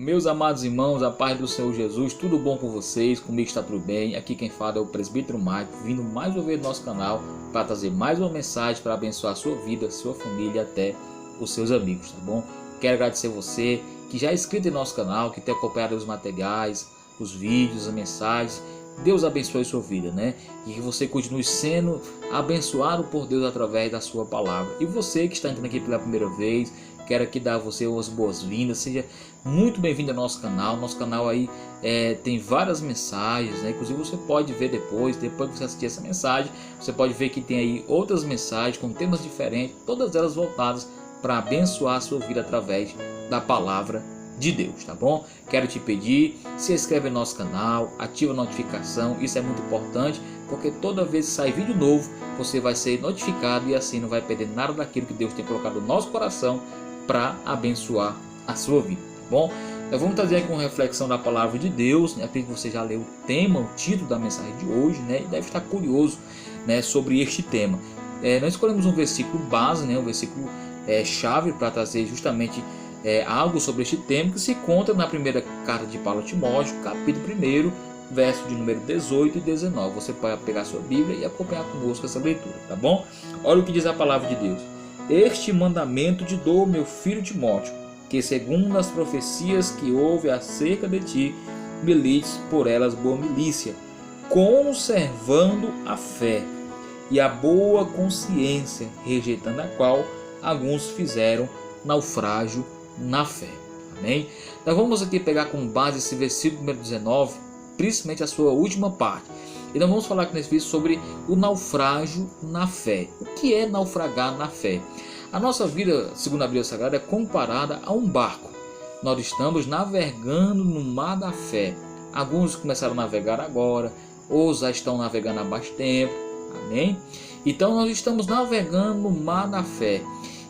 Meus amados irmãos, a paz do Senhor Jesus, tudo bom com vocês? Comigo está tudo bem? Aqui quem fala é o presbítero Mike, vindo mais uma vez do nosso canal para trazer mais uma mensagem para abençoar a sua vida, sua família e até os seus amigos, tá bom? Quero agradecer você que já é inscrito em nosso canal, que tem acompanhado os materiais, os vídeos, as mensagens. Deus abençoe a sua vida, né? E que você continue sendo abençoado por Deus através da sua palavra. E você que está entrando aqui pela primeira vez, quero aqui dar a você umas boas-vindas. Seja muito bem-vindo ao nosso canal. Nosso canal aí tem várias mensagens, né? Inclusive você pode ver depois que você assistir essa mensagem, você pode ver que tem aí outras mensagens com temas diferentes, todas elas voltadas para abençoar a sua vida através da palavra de Deus, tá bom? Quero te pedir, se inscreve no nosso canal, ativa a notificação, isso é muito importante, porque toda vez que sai vídeo novo, você vai ser notificado e assim não vai perder nada daquilo que Deus tem colocado no nosso coração para abençoar a sua vida, tá bom? Nós vamos trazer aqui uma reflexão da palavra de Deus, né? Acredito que você já leu o tema, o título da mensagem de hoje, né? E deve estar curioso, né, sobre este tema. Nós escolhemos um versículo base, né? Um versículo chave para trazer justamente algo sobre este tema, que se encontra na primeira carta de Paulo a Timóteo, capítulo 1, verso de número 18 e 19. Você pode pegar sua Bíblia e acompanhar conosco essa leitura, tá bom? Olha o que diz a palavra de Deus. Este mandamento te dou, meu filho Timóteo, que segundo as profecias que houve acerca de ti, milites por elas boa milícia, conservando a fé e a boa consciência, rejeitando a qual alguns fizeram naufrágio na fé. Amém? Nós vamos aqui pegar como base esse versículo número 19, principalmente a sua última parte. E nós vamos falar aqui nesse vídeo sobre o naufrágio na fé. O que é naufragar na fé? A nossa vida, segundo a Bíblia Sagrada, é comparada a um barco. Nós estamos navegando no mar da fé. Alguns começaram a navegar agora, outros já estão navegando há mais tempo. Amém? Então nós estamos navegando no mar da fé.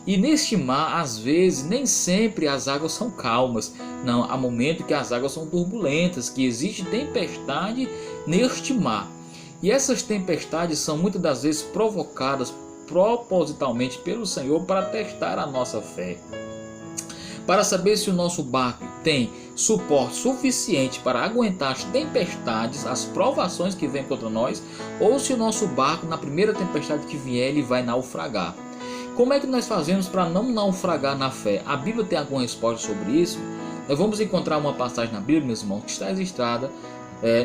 E neste mar, às vezes, nem sempre as águas são calmas. Não, há momentos que as águas são turbulentas, que existe tempestade neste mar. E essas tempestades são muitas das vezes provocadas propositalmente pelo Senhor para testar a nossa fé. Para saber se o nosso barco tem suporte suficiente para aguentar as tempestades, as provações que vêm contra nós, ou se o nosso barco, na primeira tempestade que vier, ele vai naufragar. Como é que nós fazemos para não naufragar na fé? A Bíblia tem alguma resposta sobre isso? Nós vamos encontrar uma passagem na Bíblia, meus irmãos, que está registrada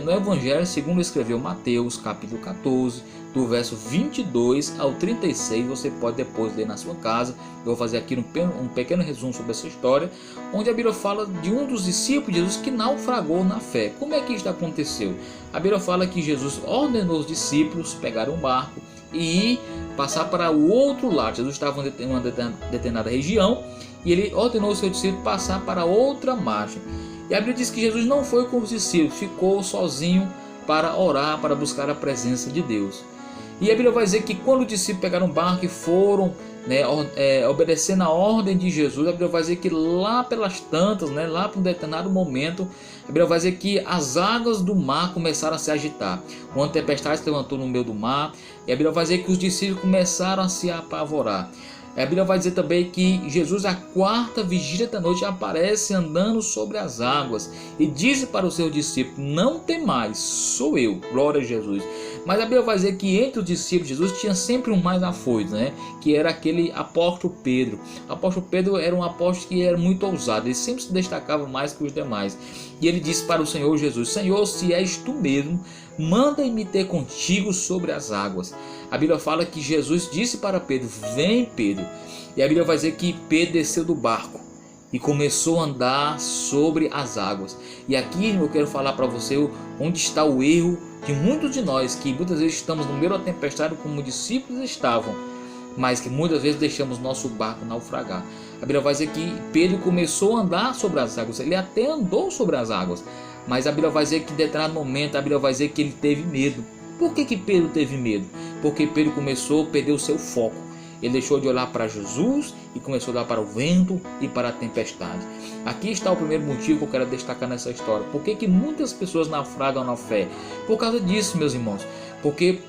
no Evangelho segundo escreveu Mateus, capítulo 14, do verso 22 ao 36. Você pode depois ler na sua casa. Eu vou fazer aqui um pequeno resumo sobre essa história, onde a Bíblia fala de um dos discípulos de Jesus que naufragou na fé. Como é que isso aconteceu? A Bíblia fala que Jesus ordenou os discípulos pegar um barco e passar para o outro lado. Jesus estava em uma determinada região e ele ordenou os seus discípulos passar para outra margem. E a Bíblia diz que Jesus não foi com os discípulos, ficou sozinho para orar, para buscar a presença de Deus. E a Bíblia vai dizer que quando os discípulos pegaram um barco e foram obedecendo a ordem de Jesus, a Bíblia vai dizer que lá pelas tantas, lá para um determinado momento, a Bíblia vai dizer que as águas do mar começaram a se agitar. Uma tempestade se levantou no meio do mar, e a Bíblia vai dizer que os discípulos começaram a se apavorar. A Bíblia vai dizer também que Jesus, à quarta vigília da noite, aparece andando sobre as águas e diz para os seus discípulos: não temais, sou eu. Glória a Jesus. Mas a Bíblia vai dizer que entre os discípulos de Jesus tinha sempre um mais afoito, que era aquele apóstolo Pedro. O apóstolo Pedro era um apóstolo que era muito ousado, ele sempre se destacava mais que os demais. E ele disse para o Senhor Jesus: Senhor, se és tu mesmo, manda-me ter contigo sobre as águas. A Bíblia fala que Jesus disse para Pedro: vem, Pedro. E a Bíblia vai dizer que Pedro desceu do barco e começou a andar sobre as águas. E aqui eu quero falar para você onde está o erro de muitos de nós, que muitas vezes estamos no meio da tempestade como discípulos estavam, mas que muitas vezes deixamos nosso barco naufragar. A Bíblia vai dizer que Pedro começou a andar sobre as águas, ele até andou sobre as águas, mas a Bíblia vai dizer que em determinado momento a Bíblia vai dizer que ele teve medo. Por que Pedro teve medo? Porque Pedro começou a perder o seu foco. Ele deixou de olhar para Jesus e começou a olhar para o vento e para a tempestade. Aqui está o primeiro motivo que eu quero destacar nessa história. Por que muitas pessoas naufragam na fé? Por causa disso, meus irmãos. Porque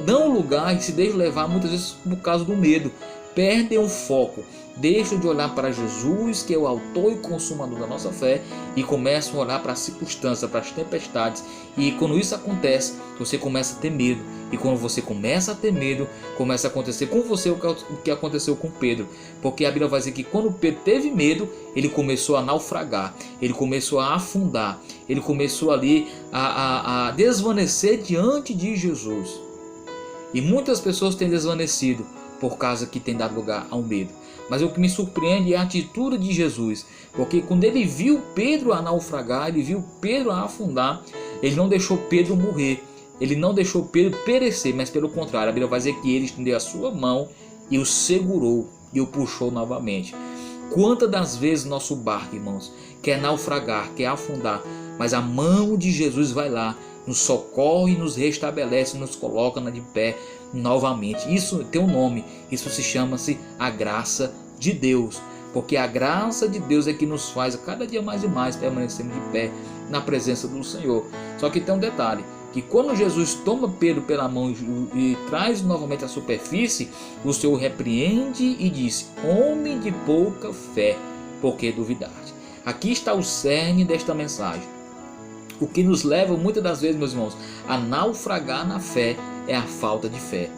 dão lugar e se deixam levar muitas vezes por causa do medo. Perdem o foco. deixam de olhar para Jesus, que é o autor e consumador da nossa fé, e começam a olhar para as circunstâncias, para as tempestades. E quando isso acontece, você começa a ter medo. E quando você começa a ter medo, começa a acontecer com você o que aconteceu com Pedro. Porque a Bíblia vai dizer que quando Pedro teve medo, ele começou a naufragar, ele começou a afundar, ele começou ali a desvanecer diante de Jesus. E muitas pessoas têm desvanecido por causa que tem dado lugar ao medo. Mas o que me surpreende é a atitude de Jesus, porque quando ele viu Pedro a naufragar, ele viu Pedro a afundar, ele não deixou Pedro morrer, ele não deixou Pedro perecer, mas pelo contrário, a Bíblia vai dizer que ele estendeu a sua mão e o segurou e o puxou novamente. Quantas das vezes nosso barco, irmãos, quer naufragar, quer afundar, mas a mão de Jesus vai lá, nos socorre, nos restabelece, nos coloca de pé novamente. Isso tem um nome, isso se chama-se a graça de Deus, porque a graça de Deus é que nos faz cada dia mais e mais permanecermos de pé na presença do Senhor. Só que tem um detalhe, que quando Jesus toma Pedro pela mão e traz novamente à superfície, o Senhor repreende e diz: homem de pouca fé, por que duvidaste? Aqui está o cerne desta mensagem. O que nos leva muitas das vezes, meus irmãos, a naufragar na fé é a falta de fé.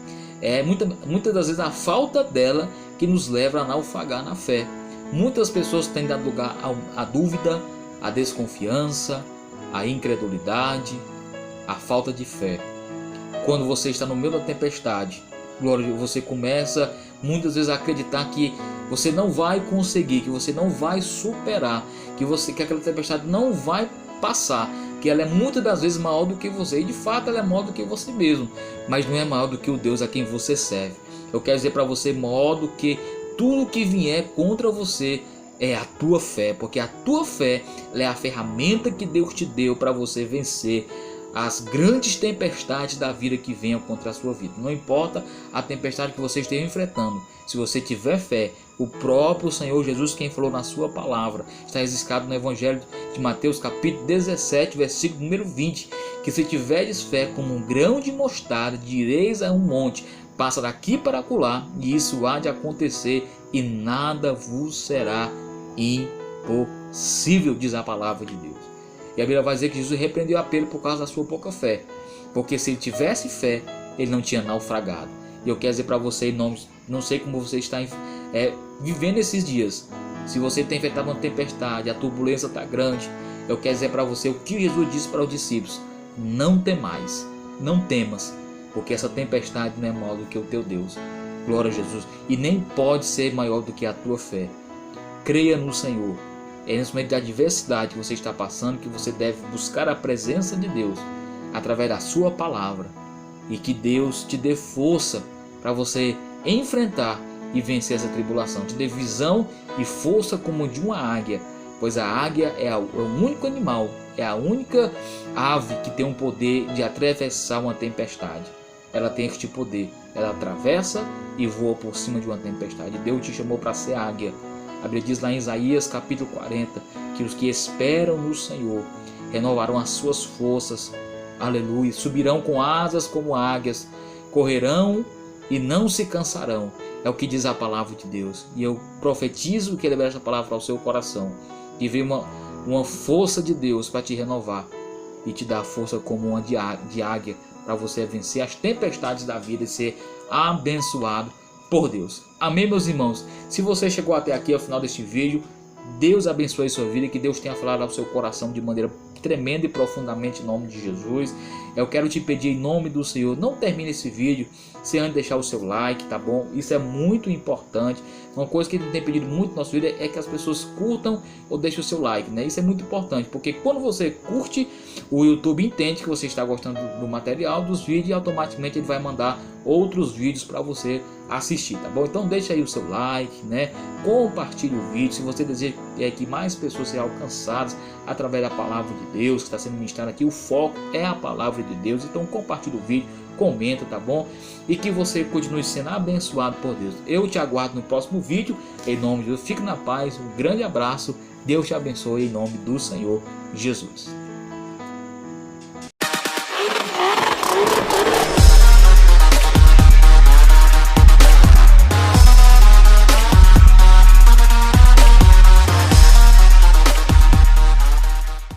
Muitas das vezes a falta dela que nos leva a naufragar na fé. Muitas pessoas têm dado lugar à dúvida, à desconfiança, à incredulidade, à falta de fé. Quando você está no meio da tempestade, você começa muitas vezes a acreditar que você não vai conseguir, que você não vai superar, que aquela tempestade não vai passar, que ela é muitas das vezes maior do que você, e de fato ela é maior do que você mesmo, mas não é maior do que o Deus a quem você serve. Eu quero dizer para você, maior do que tudo que vier contra você é a tua fé, porque a tua fé é a ferramenta que Deus te deu para você vencer as grandes tempestades da vida que venham contra a sua vida. Não importa a tempestade que você esteja enfrentando, se você tiver fé, o próprio Senhor Jesus, quem falou na sua palavra, está registrado no Evangelho de Mateus capítulo 17, versículo número 20, que se tiveres fé como um grão de mostarda, direis a um monte, passa daqui para acolá, e isso há de acontecer, e nada vos será impossível, diz a palavra de Deus. E a Bíblia vai dizer que Jesus repreendeu a Pedro por causa da sua pouca fé, porque se ele tivesse fé, ele não tinha naufragado. E eu quero dizer para você, não sei como você está vivendo esses dias, se você tem enfrentado uma tempestade, a turbulência está grande, eu quero dizer para você o que Jesus disse para os discípulos: não temais, não temas, porque essa tempestade não é maior do que o teu Deus. Glória a Jesus. E nem pode ser maior do que a tua fé. Creia no Senhor. É nesse momento de adversidade que você está passando que você deve buscar a presença de Deus através da sua palavra, e que Deus te dê força para você enfrentar e vencer essa tribulação, te dê visão e força como de uma águia, pois a águia é o único animal, é a única ave que tem um poder de atravessar uma tempestade. Ela tem este poder, ela atravessa e voa por cima de uma tempestade. Deus te chamou para ser águia. A Bíblia diz lá em Isaías capítulo 40 que os que esperam no Senhor renovarão as suas forças, aleluia, subirão com asas como águias, correrão e não se cansarão. É o que diz a palavra de Deus. E eu profetizo que ele libera essa palavra ao seu coração, que vem uma força de Deus para te renovar e te dar força como uma de águia, para você vencer as tempestades da vida e ser abençoado por Deus. Amém, meus irmãos? Se você chegou até aqui ao final deste vídeo, Deus abençoe sua vida e que Deus tenha falado ao seu coração de maneira tremenda e profundamente em nome de Jesus. Eu quero te pedir em nome do Senhor, não termine esse vídeo sem antes deixar o seu like, tá bom? Isso é muito importante. Uma coisa que tem pedido muito no nosso vídeo é que as pessoas curtam ou deixem o seu like, né? Isso é muito importante, porque quando você curte, o YouTube entende que você está gostando do material, dos vídeos, e automaticamente ele vai mandar outros vídeos para você assistir, tá bom? Então deixa aí o seu like, né? Compartilhe o vídeo. Se você deseja que mais pessoas sejam alcançadas através da palavra de Deus que está sendo ministrada aqui, o foco é a palavra de Deus. Então compartilhe o vídeo, comenta, tá bom? E que você continue sendo abençoado por Deus. Eu te aguardo no próximo vídeo, em nome de Deus. Fique na paz, um grande abraço, Deus te abençoe em nome do Senhor Jesus.